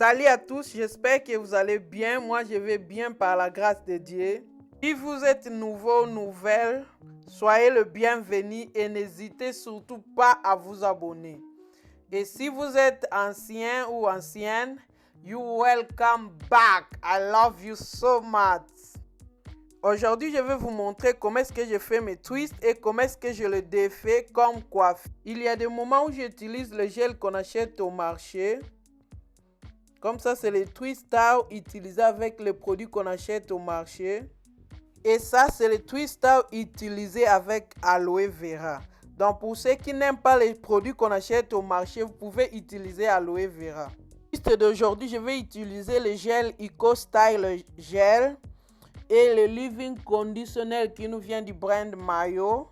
Salut à tous, j'espère que vous allez bien. Moi, je vais bien par la grâce de Dieu. Si vous êtes nouveau, nouvelle, soyez le bienvenu et n'hésitez surtout pas à vous abonner. Et si vous êtes ancien ou ancienne, you welcome back. I love you so much. Aujourd'hui, je vais vous montrer comment est-ce que je fais mes twists et comment est-ce que je le défais comme coiffe. Il y a des moments où j'utilise le gel qu'on achète au marché. Comme ça, c'est le twist style utilisé avec les produits qu'on achète au marché. Et ça, c'est le twist style utilisé avec aloe vera. Donc, pour ceux qui n'aiment pas les produits qu'on achète au marché, vous pouvez utiliser aloe vera. Twist d'aujourd'hui, je vais utiliser le gel Eco Style Gel et le Living Conditioner qui nous vient du brand Mayo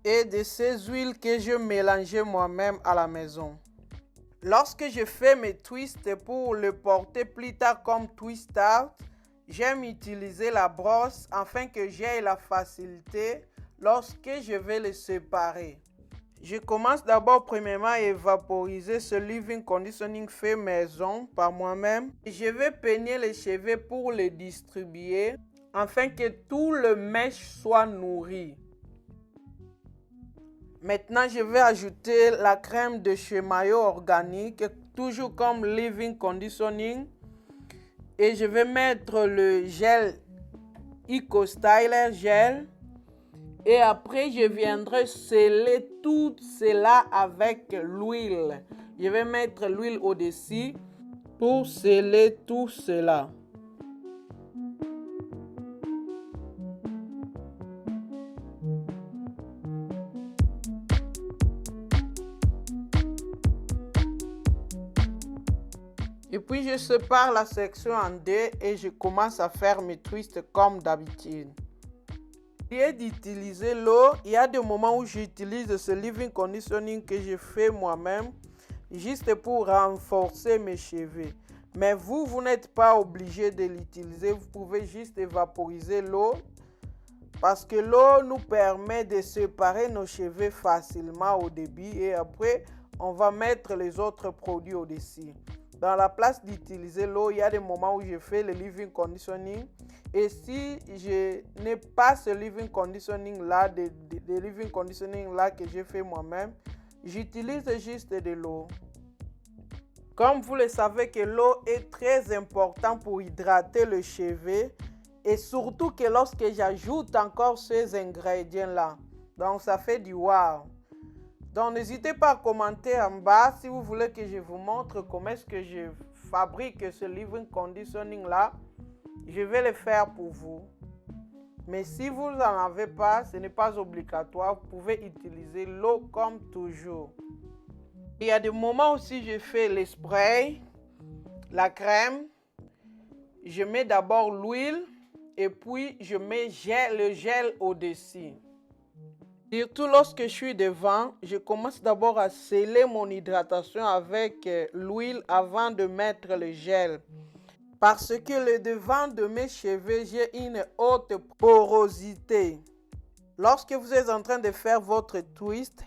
et de ces huiles que je mélangeais moi-même à la maison. Lorsque je fais mes twists pour le porter plus tard comme twist out, j'aime utiliser la brosse afin que j'aie la facilité lorsque je vais les séparer. Je commence d'abord premièrement à évaporiser ce leave-in conditioning fait maison par moi-même. Je vais peigner les cheveux pour les distribuer afin que tout le mèche soit nourri. Maintenant, je vais ajouter la crème de chez Mayo organique, toujours comme Living Conditioning. Et je vais mettre le gel Eco Styler Gel. Et après, je viendrai sceller tout cela avec l'huile. Je vais mettre l'huile au-dessus pour sceller tout cela. Et puis je sépare la section en deux et je commence à faire mes twists comme d'habitude. Lieu d'utiliser l'eau, il y a des moments où j'utilise ce leave-in conditioning que je fais moi-même, juste pour renforcer mes cheveux. Mais vous n'êtes pas obligé de l'utiliser, vous pouvez juste évaporiser l'eau parce que l'eau nous permet de séparer nos cheveux facilement au début et après on va mettre les autres produits au-dessus. Dans la place d'utiliser l'eau, il y a des moments où je fais le leave-in conditioning. Et si je n'ai pas ce leave-in conditioning là, leave-in conditioning là que j'ai fait moi-même, j'utilise juste de l'eau. Comme vous le savez que l'eau est très importante pour hydrater le cheveu. Et surtout que lorsque j'ajoute encore ces ingrédients là. Donc ça fait du wow. Donc n'hésitez pas à commenter en bas si vous voulez que je vous montre comment est-ce que je fabrique ce leave-in conditioning là. Je vais le faire pour vous. Mais si vous n'en avez pas, ce n'est pas obligatoire. Vous pouvez utiliser l'eau comme toujours. Il y a des moments aussi je fais le spray, la crème. Je mets d'abord l'huile et puis je mets le gel au-dessus. Surtout lorsque je suis devant, je commence d'abord à sceller mon hydratation avec l'huile avant de mettre le gel. Parce que le devant de mes cheveux, j'ai une haute porosité. Lorsque vous êtes en train de faire votre twist,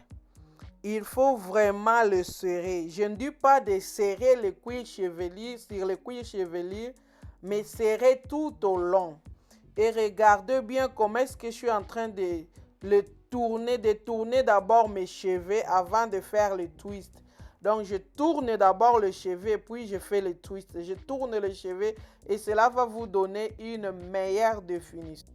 il faut vraiment le serrer. Je ne dis pas de serrer le cuir chevelu sur le cuir chevelu, mais serrer tout au long. Et regardez bien comment est-ce que je suis en train de tourner d'abord mes cheveux avant de faire le twist. Donc je tourne d'abord le cheveu puis je fais le twist. Je tourne le cheveu et cela va vous donner une meilleure définition.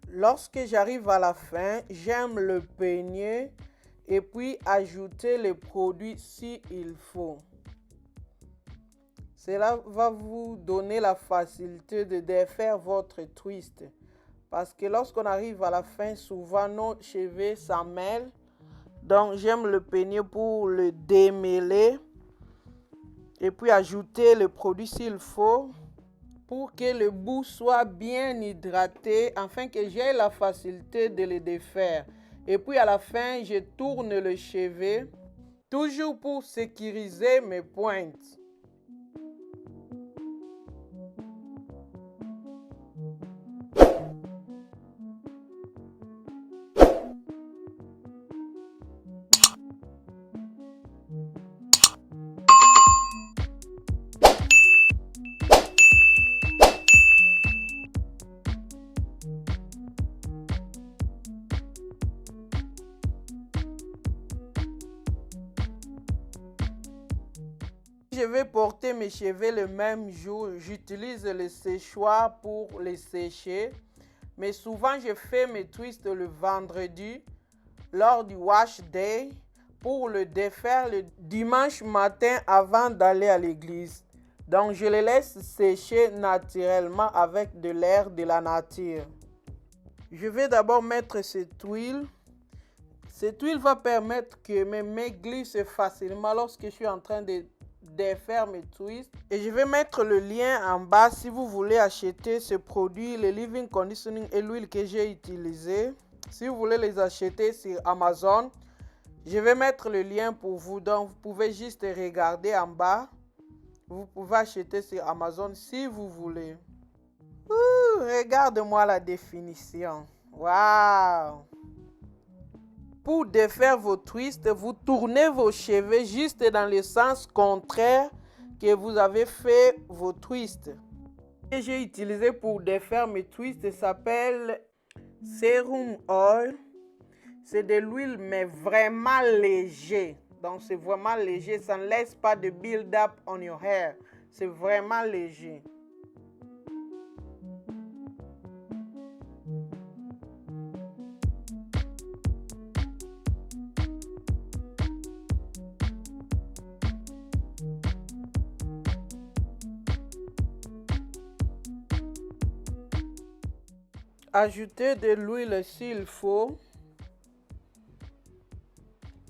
Lorsque j'arrive à la fin, j'aime le peigner et puis ajouter les produits s'il faut. Cela va vous donner la facilité de défaire votre twist. Parce que lorsqu'on arrive à la fin, souvent nos cheveux s'en mêlent. Donc j'aime le peigner pour le démêler. Et puis ajouter le produit s'il faut. Pour que le bout soit bien hydraté. Afin que j'aie la facilité de le défaire. Et puis à la fin, je tourne le cheveu. Toujours pour sécuriser mes pointes. Je vais porter mes cheveux le même jour. J'utilise le séchoir pour les sécher. Mais souvent, je fais mes twists le vendredi lors du wash day pour le défaire le dimanche matin avant d'aller à l'église. Donc, je les laisse sécher naturellement avec de l'air de la nature. Je vais d'abord mettre cette huile. Cette huile va permettre que mes mains glissent facilement lorsque je suis en train de défaire mes twists. Et je vais mettre le lien en bas si vous voulez acheter ce produit, le leave-in conditioning et l'huile que j'ai utilisé. Si vous voulez les acheter sur Amazon, je vais mettre le lien pour vous. Donc, vous pouvez juste regarder en bas. Vous pouvez acheter sur Amazon si vous voulez. Regarde-moi la définition. Waouh! Pour défaire vos twists, vous tournez vos cheveux juste dans le sens contraire que vous avez fait vos twists. Ce que j'ai utilisé pour défaire mes twists s'appelle Serum Oil. C'est de l'huile mais vraiment léger. Donc c'est vraiment léger, ça ne laisse pas de build-up on your hair. C'est vraiment léger. Ajoutez de l'huile s'il faut.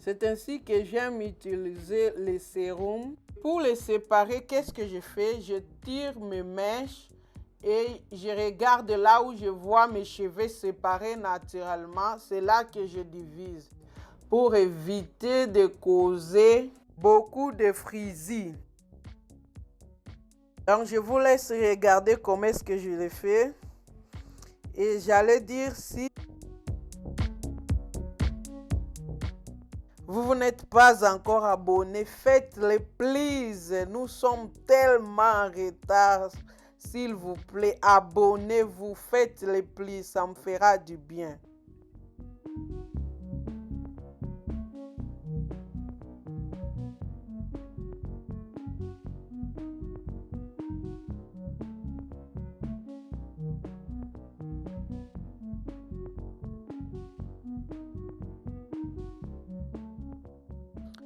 C'est ainsi que j'aime utiliser les sérums. Pour les séparer, qu'est-ce que je fais? Je tire mes mèches et je regarde là où je vois mes cheveux séparés naturellement. C'est là que je divise pour éviter de causer beaucoup de frizz. Donc, je vous laisse regarder comment est-ce que je le fais. Et j'allais dire, si vous n'êtes pas encore abonné, faites-le, please. Nous sommes tellement en retard. S'il vous plaît, abonnez-vous, faites-le, please. Ça me fera du bien.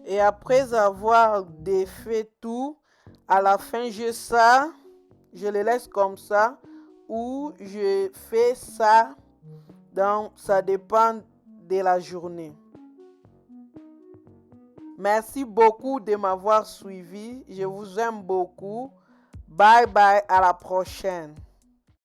Et après avoir défait tout, à la fin, je le laisse comme ça ou je fais ça. Donc, ça dépend de la journée. Merci beaucoup de m'avoir suivi. Je vous aime beaucoup. Bye bye, à la prochaine.